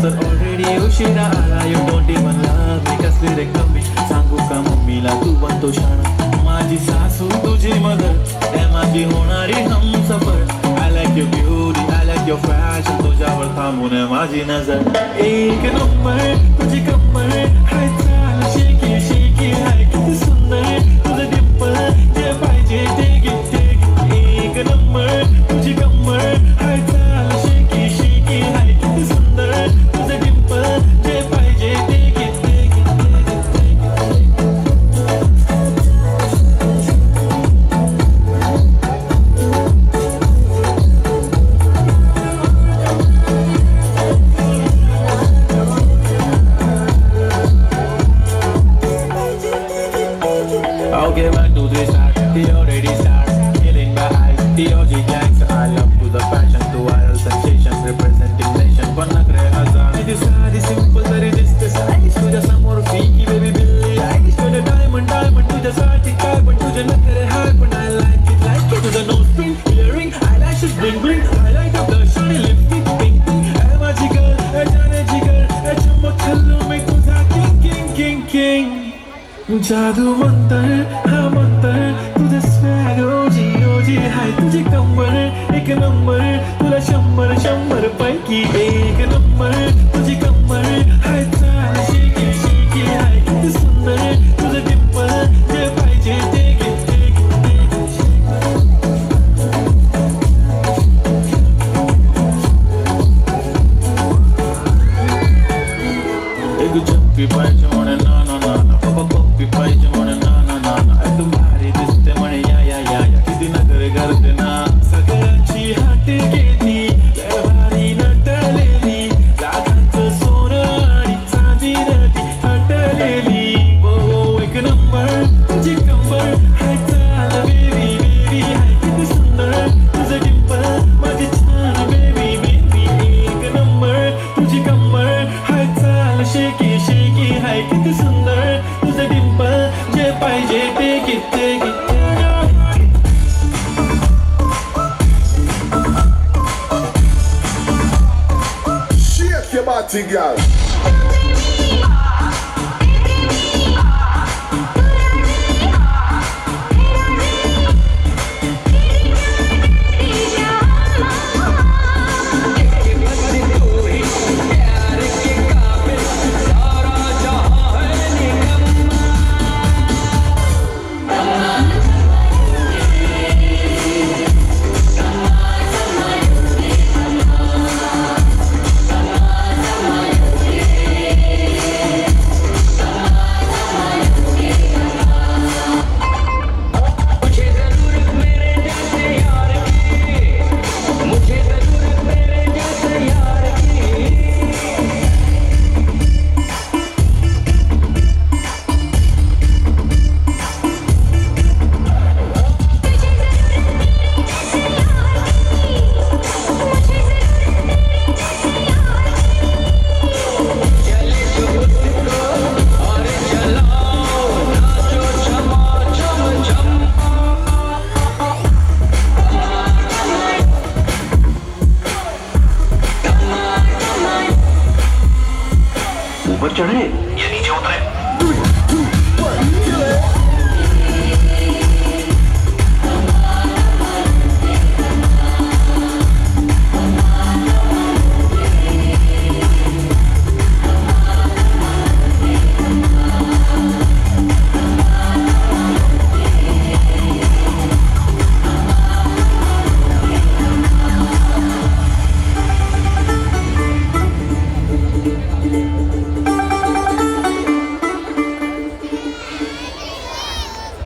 जर ऑलरेडी उशिरा आला यू डोंट इवन लव्ह मी कसली रे कमी सांगू का मम्मीला तू बनतो शाणा माझी सासू तुझी मदर त्या माझी होणारी Humsafar I like your beauty I like your fashion तुझ्यावर थांबून माझी नजर एक नंबर तुझी कंबर हाय चाल शेकी शेकी हाय किती सुंदर तुझं डिंपल जे पाहिजे ते घे एक नंबर तुझी कंबर हाय चाल शेकी शेकी हाय किती सुंदर तुझं डिंपल जे पाहिजे ते घे I'll get back to this art, he already started killing my eyes. The OG gangster, I love to the passion, to viral sensations, representing nation. पण नखरे हजार मी दिसारी simple तरी दिसते stylish तुझ्या समोर freaky baby Billie Eilish तुझे diamond तुझ्यासाठी काय पण तुझे नखरे हाय पण I like it तुझं nose print, earring, eyelashes bling bling, highlight of the shiny lipstick pink pink. ऐ माझी girl, ऐ जाने जिगर, ऐ चमक छल्लू मी तुझा king. जादू मंतर हा मंतर तुझं स्वॅग ओजी हाय तुझी कंबर एक नंबर तुला शंभर पैकी एक नंबर तुझी कंबर हाय चाल शेकी शेकी हाय किती सुंदर तुझं डिंपल जे पाहिजे ते घे एक झप्पी पाहिजे म्हणे ना पप्पी पाहिजे म्हणे ना तू भारी दिसते म्हणे या किती नखरे करते ना सगळ्यांची हात घेतली लय भारी नटलेली लाखांचं सोनं आणि चांदी नदी हटलेली ओ एक नंबर तुझी कंबर हाय चाल बेबी हाय किती सुंदर तुझं डिंपल माझी छान बेबी एक नंबर तुझी कंबर हाय चाल शेकी शेकी हाय किती सुंदर तुझं डिंपल जे पाहिजे ते घेते Shake your body, girl. ऊपर चढ़े या नीचे उतरे